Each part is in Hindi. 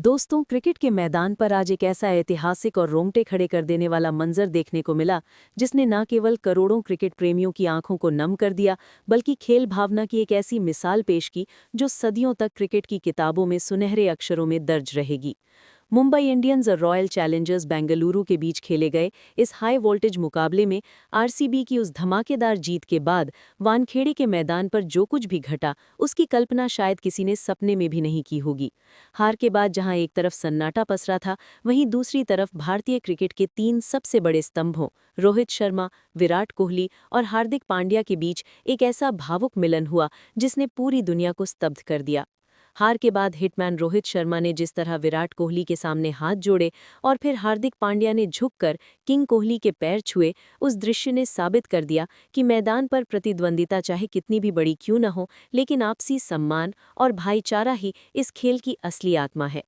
दोस्तों, क्रिकेट के मैदान पर आज एक ऐसा ऐतिहासिक और रोंगटे खड़े कर देने वाला मंजर देखने को मिला जिसने न केवल करोड़ों क्रिकेट प्रेमियों की आंखों को नम कर दिया बल्कि खेल भावना की एक ऐसी मिसाल पेश की जो सदियों तक क्रिकेट की किताबों में सुनहरे अक्षरों में दर्ज रहेगी। मुंबई इंडियंस और रॉयल चैलेंजर्स बेंगलुरु के बीच खेले गए इस हाई वोल्टेज मुकाबले में आरसीबी की उस धमाकेदार जीत के बाद वानखेड़े के मैदान पर जो कुछ भी घटा उसकी कल्पना शायद किसी ने सपने में भी नहीं की होगी। हार के बाद जहां एक तरफ सन्नाटा पसरा था, वहीं दूसरी तरफ भारतीय क्रिकेट के तीन सबसे बड़े स्तंभों रोहित शर्मा, विराट कोहली और हार्दिक पांड्या के बीच एक ऐसा भावुक मिलन हुआ जिसने पूरी दुनिया को स्तब्ध कर दिया। हार के बाद हिटमैन रोहित शर्मा ने जिस तरह विराट कोहली के सामने हाथ जोड़े और फिर हार्दिक पांड्या ने झुककर किंग कोहली के पैर छुए, उस दृश्य ने साबित कर दिया कि मैदान पर प्रतिद्वंदिता चाहे कितनी भी बड़ी क्यों न हो, लेकिन आपसी सम्मान और भाईचारा ही इस खेल की असली आत्मा है।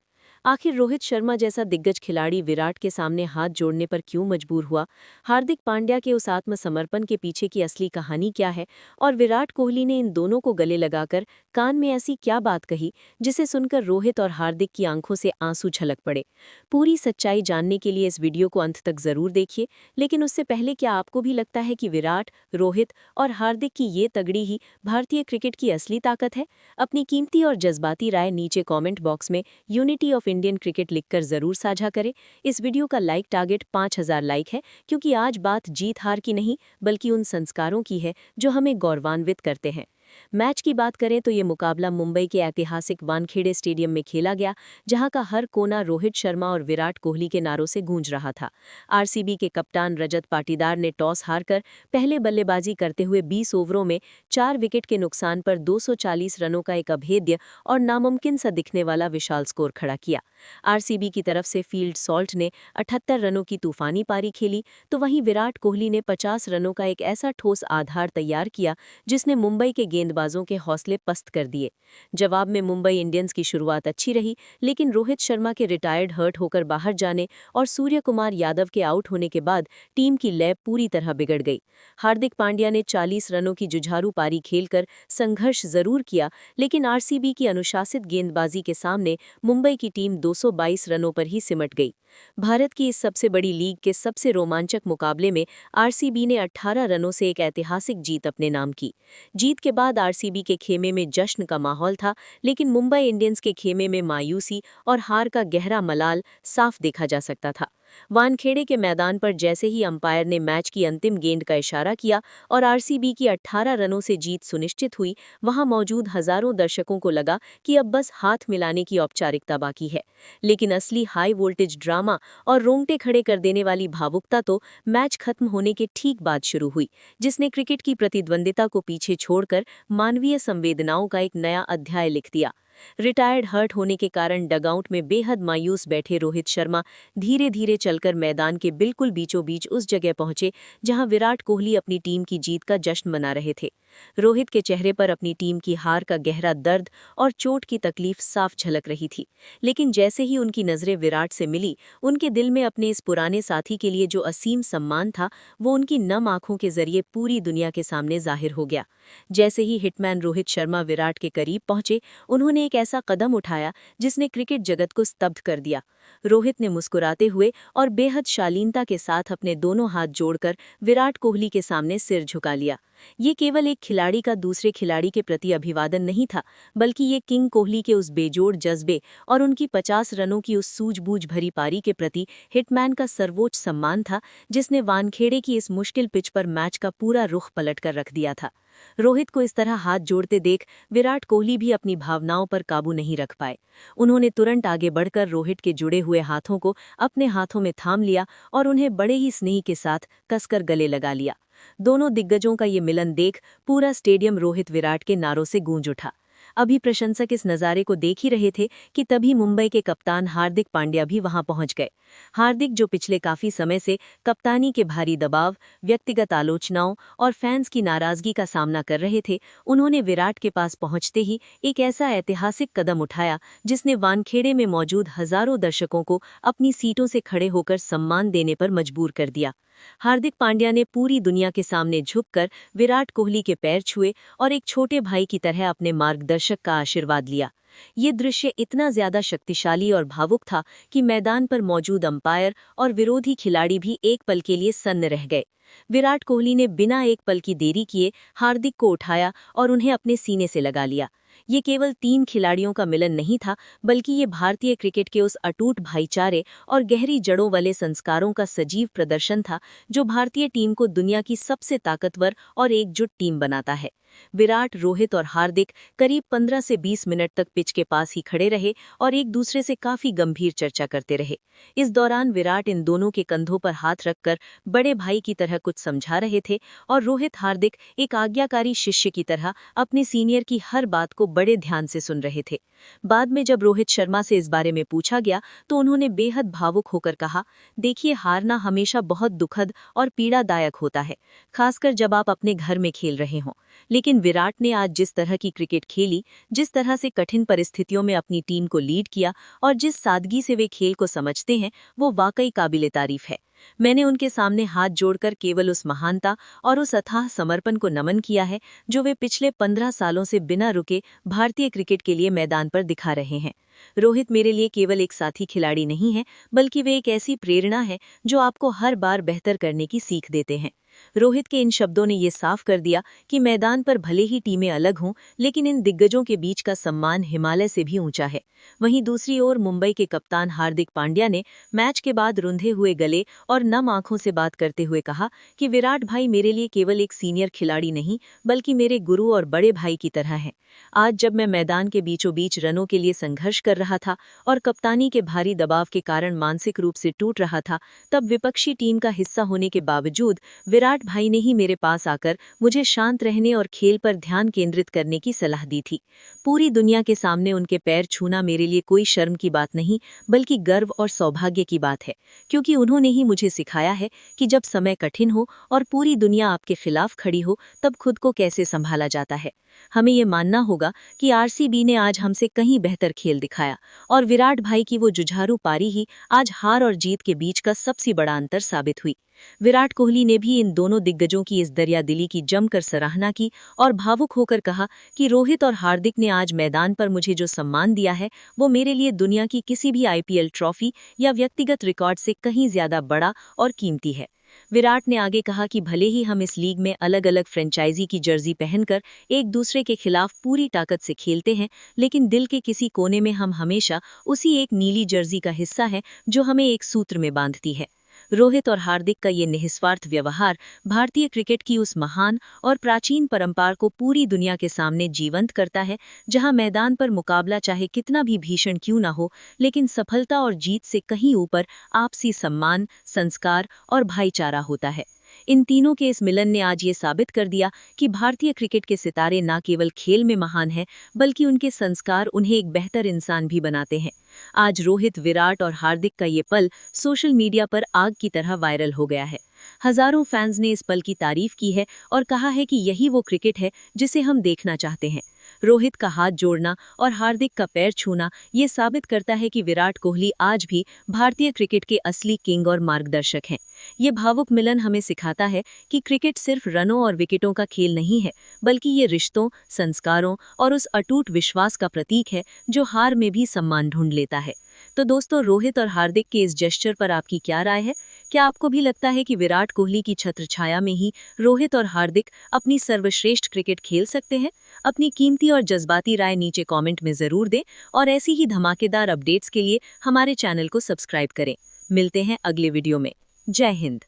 आखिर रोहित शर्मा जैसा दिग्गज खिलाड़ी विराट के सामने हाथ जोड़ने पर क्यों मजबूर हुआ? हार्दिक पांड्या के उस आत्मसमर्पण के पीछे की असली कहानी क्या है? और विराट कोहली ने इन दोनों को गले लगाकर कान में ऐसी क्या बात कही जिसे सुनकर रोहित और हार्दिक की आंखों से आंसू छलक पड़े? पूरी सच्चाई जानने के लिए इस वीडियो को अंत तक जरूर देखिए, लेकिन उससे पहले क्या आपको भी लगता है कि विराट, रोहित और हार्दिक की ये तगड़ी ही भारतीय क्रिकेट की असली ताकत है? अपनी कीमती और जज्बाती राय नीचे कमेंट बॉक्स में यूनिटी ऑफ इंडियन क्रिकेट लिखकर जरूर साझा करें। इस वीडियो का लाइक टारगेट 5000 लाइक है, क्योंकि आज बात जीत हार की नहीं बल्कि उन संस्कारों की है जो हमें गौरवान्वित करते हैं। मैच की बात करें तो ये मुकाबला मुंबई के ऐतिहासिक वानखेड़े स्टेडियम में खेला गया, जहां का हर कोना रोहित शर्मा और विराट कोहली के नारों से गूंज रहा था। आरसीबी के कप्तान रजत पाटीदार ने टॉस हारकर पहले बल्लेबाजी करते हुए 20 ओवरों में 4 विकेट के नुकसान पर 240 रनों का एक अभेद्य और नामुमकिन सा दिखने वाला विशाल स्कोर खड़ा किया। आरसीबी की तरफ से फील्ड सॉल्ट ने 78 रनों की तूफानी पारी खेली, तो वहीं विराट कोहली ने 50 रनों का एक ऐसा ठोस आधार तैयार किया जिसने मुंबई के गेंदबाजों के हौसले पस्त कर दिए। जवाब में मुंबई इंडियंस की शुरुआत अच्छी रही, लेकिन रोहित शर्मा के रिटायर्ड हर्ट होकर बाहर जाने और सूर्य कुमार यादव के आउट होने के बाद टीम की लय पूरी तरह बिगड़ गई। हार्दिक पांड्या ने 40 रनों की जुझारू पारी खेलकर संघर्ष जरूर किया, लेकिन आरसीबी की अनुशासित गेंदबाजी के सामने मुंबई की टीम 222 रनों पर ही सिमट गई। भारत की इस सबसे बड़ी लीग के सबसे रोमांचक मुकाबले में आरसीबी ने 18 रनों से एक ऐतिहासिक जीत अपने नाम की। जीत के बाद आरसीबी के खेमे में जश्न का माहौल था, लेकिन मुंबई इंडियंस के खेमे में मायूसी और हार का गहरा मलाल साफ देखा जा सकता था। वानखेड़े के मैदान पर जैसे ही अंपायर ने मैच की अंतिम गेंद का इशारा किया और आरसीबी की 18 रनों से जीत सुनिश्चित हुई, वहां मौजूद हजारों दर्शकों को लगा कि अब बस हाथ मिलाने की औपचारिकता बाकी है। लेकिन असली हाई वोल्टेज ड्रामा और रोंगटे खड़े कर देने वाली भावुकता तो मैच खत्म होने के ठीक बाद शुरू हुई, जिसने क्रिकेट की प्रतिद्वंदिता को पीछे छोड़कर मानवीय संवेदनाओं का एक नया अध्याय लिख दिया। रिटायर्ड हर्ट होने के कारण डगआउट में बेहद मायूस बैठे रोहित शर्मा धीरे धीरे चलकर मैदान के बिल्कुल बीचों बीच उस जगह पहुंचे जहां विराट कोहली अपनी टीम की जीत का जश्न मना रहे थे। रोहित के चेहरे पर अपनी टीम की हार का गहरा दर्द और चोट की तकलीफ साफ झलक रही थी, लेकिन जैसे ही उनकी नजरें विराट से मिली, उनके दिल में अपने इस पुराने साथी के लिए जो असीम सम्मान था, वो उनकी नम आंखों के जरिए पूरी दुनिया के सामने जाहिर हो गया। जैसे ही हिटमैन रोहित शर्मा विराट के करीब पहुंचे, उन्होंने एक ऐसा कदम उठाया जिसने क्रिकेट जगत को स्तब्ध कर दिया। रोहित ने मुस्कुराते हुए और बेहद शालीनता के साथ अपने दोनों हाथ जोड़कर विराट कोहली के सामने सिर झुका लिया। ये केवल एक खिलाड़ी का दूसरे खिलाड़ी के प्रति अभिवादन नहीं था, बल्कि ये किंग कोहली के उस बेजोड़ जज्बे और उनकी 50 रनों की उस सूझबूझ भरी पारी के प्रति हिटमैन का सर्वोच्च सम्मान था, जिसने वानखेड़े की इस मुश्किल पिच पर मैच का पूरा रुख पलट कर रख दिया था। रोहित को इस तरह हाथ जोड़ते देख विराट कोहली भी अपनी भावनाओं पर काबू नहीं रख पाए। उन्होंने तुरंत आगे बढ़कर रोहित के जुड़े हुए हाथों को अपने हाथों में थाम लिया और उन्हें बड़े ही स्नेह के साथ कसकर गले लगा लिया। दोनों दिग्गजों का ये मिलन देख पूरा स्टेडियम रोहित विराट के नारों से गूंज उठा। अभी प्रशंसक इस नज़ारे को देख ही रहे थे कि तभी मुंबई के कप्तान हार्दिक पांड्या भी वहां पहुंच गए। हार्दिक, जो पिछले काफी समय से कप्तानी के भारी दबाव, व्यक्तिगत आलोचनाओं और फैंस की नाराजगी का सामना कर रहे थे, उन्होंने विराट के पास पहुंचते ही एक ऐसा ऐतिहासिक कदम उठाया जिसने वानखेड़े में मौजूद हजारों दर्शकों को अपनी सीटों से खड़े होकर सम्मान देने पर मजबूर कर दिया। हार्दिक पांड्या ने पूरी दुनिया के सामने झुककर विराट कोहली के पैर छुए और एक छोटे भाई की तरह अपने मार्गदर्शक का आशीर्वाद लिया। ये दृश्य इतना ज्यादा शक्तिशाली और भावुक था कि मैदान पर मौजूद अंपायर और विरोधी खिलाड़ी भी एक पल के लिए सन्न रह गए। विराट कोहली ने बिना एक पल की देरी किए हार्दिक को उठाया और उन्हें अपने सीने से लगा लिया। ये केवल 3 खिलाड़ियों का मिलन नहीं था, बल्कि ये भारतीय क्रिकेट के उस अटूट भाईचारे और गहरी जड़ों वाले संस्कारों का सजीव प्रदर्शन था जो भारतीय टीम को दुनिया की सबसे ताकतवर और एकजुट टीम बनाता है। विराट, रोहित और हार्दिक करीब 15 से 20 मिनट तक पिच के पास ही खड़े रहे और एक दूसरे से काफी गंभीर चर्चा करते रहे। इस दौरान विराट इन दोनों के कंधों पर हाथ रखकर बड़े भाई की तरह कुछ समझा रहे थे और रोहित हार्दिक एक आज्ञाकारी शिष्य की तरह अपने सीनियर की हर बात को बड़े ध्यान से सुन रहे थे। बाद में जब रोहित शर्मा से इस बारे में पूछा गया तो उन्होंने बेहद भावुक होकर कहा, देखिए, हारना हमेशा बहुत दुखद और पीड़ादायक होता है, खासकर जब आप अपने घर में खेल रहे हों। लेकिन विराट ने आज जिस तरह की क्रिकेट खेली, जिस तरह से कठिन परिस्थितियों में अपनी टीम को लीड किया और जिस सादगी से वे खेल को समझते हैं, वो वाकई काबिले तारीफ है। मैंने उनके सामने हाथ जोड़कर केवल उस महानता और उस अथाह समर्पण को नमन किया है जो वे पिछले 15 सालों से बिना रुके भारतीय क्रिकेट के लिए मैदान पर दिखा रहे हैं। रोहित मेरे लिए केवल एक साथी खिलाड़ी नहीं है, बल्कि वे एक ऐसी प्रेरणा है जो आपको हर बार बेहतर करने की सीख देते हैं। रोहित के इन शब्दों ने ये साफ कर दिया कि मैदान पर भले ही टीमें अलग हों, लेकिन इन दिग्गजों के बीच का सम्मान हिमालय से भी ऊंचा है। वहीं दूसरी ओर मुंबई के कप्तान हार्दिक पांड्या ने मैच के बाद रुंधे हुए गले और नम आंखों से बात करते हुए कहा कि विराट भाई मेरे लिए केवल एक सीनियर खिलाड़ी नहीं, बल्कि मेरे गुरु और बड़े भाई की तरह हैं। आज जब मैं मैदान के बीचों बीच रनों के लिए संघर्ष कर रहा था और कप्तानी के भारी दबाव के कारण मानसिक रूप से टूट रहा था, तब विपक्षी टीम का हिस्सा होने के बावजूद विराट भाई ने ही मेरे पास आकर मुझे शांत रहने और खेल पर ध्यान केंद्रित करने की सलाह दी थी। पूरी दुनिया के सामने उनके पैर छूना मेरे लिए कोई शर्म की बात नहीं, बल्कि गर्व और सौभाग्य की बात है, क्योंकि उन्होंने ही मुझे सिखाया है कि जब समय कठिन हो और पूरी दुनिया आपके खिलाफ खड़ी हो, तब खुद को कैसे संभाला जाता है। हमें ये मानना होगा कि आरसीबी ने आज हमसे कहीं बेहतर खेल दिखाया और विराट भाई की वो जुझारू पारी ही आज हार और जीत के बीच का सबसे बड़ा अंतर साबित हुई। विराट कोहली ने भी इन दोनों दिग्गजों की इस दरियादिली की जमकर सराहना की और भावुक होकर कहा कि रोहित और हार्दिक ने आज मैदान पर मुझे जो सम्मान दिया है, वो मेरे लिए दुनिया की किसी भी आईपीएल ट्रॉफी या व्यक्तिगत रिकॉर्ड से कहीं ज्यादा बड़ा और कीमती है। विराट ने आगे कहा कि भले ही हम इस लीग में अलग अलग फ्रेंचाइजी की जर्सी पहनकर एक दूसरे के खिलाफ पूरी ताकत से खेलते हैं, लेकिन दिल के किसी कोने में हम हमेशा उसी एक नीली जर्सी का हिस्सा हैं जो हमें एक सूत्र में बांधती है। रोहित और हार्दिक का ये निस्वार्थ व्यवहार भारतीय क्रिकेट की उस महान और प्राचीन परंपरा को पूरी दुनिया के सामने जीवंत करता है, जहां मैदान पर मुकाबला चाहे कितना भी भीषण क्यों ना हो, लेकिन सफलता और जीत से कहीं ऊपर आपसी सम्मान, संस्कार और भाईचारा होता है। इन तीनों के इस मिलन ने आज ये साबित कर दिया कि भारतीय क्रिकेट के सितारे न केवल खेल में महान हैं, बल्कि उनके संस्कार उन्हें एक बेहतर इंसान भी बनाते हैं। आज रोहित, विराट और हार्दिक का ये पल सोशल मीडिया पर आग की तरह वायरल हो गया है। हजारों फैंस ने इस पल की तारीफ की है और कहा है कि यही वो क्रिकेट है जिसे हम देखना चाहते हैं। रोहित का हाथ जोड़ना और हार्दिक का पैर छूना ये साबित करता है कि विराट कोहली आज भी भारतीय क्रिकेट के असली किंग और मार्गदर्शक हैं। ये भावुक मिलन हमें सिखाता है कि क्रिकेट सिर्फ रनों और विकेटों का खेल नहीं है, बल्कि ये रिश्तों, संस्कारों और उस अटूट विश्वास का प्रतीक है जो हार में भी सम्मान ढूंढ लेता है। तो दोस्तों, रोहित और हार्दिक के इस जेस्चर पर आपकी क्या राय है? क्या आपको भी लगता है कि विराट कोहली की छत्रछाया में ही रोहित और हार्दिक अपनी सर्वश्रेष्ठ क्रिकेट खेल सकते हैं? अपनी कीमती और जज्बाती राय नीचे कमेंट में जरूर दें और ऐसी ही धमाकेदार अपडेट्स के लिए हमारे चैनल को सब्सक्राइब करें। मिलते हैं अगले वीडियो में। जय हिंद।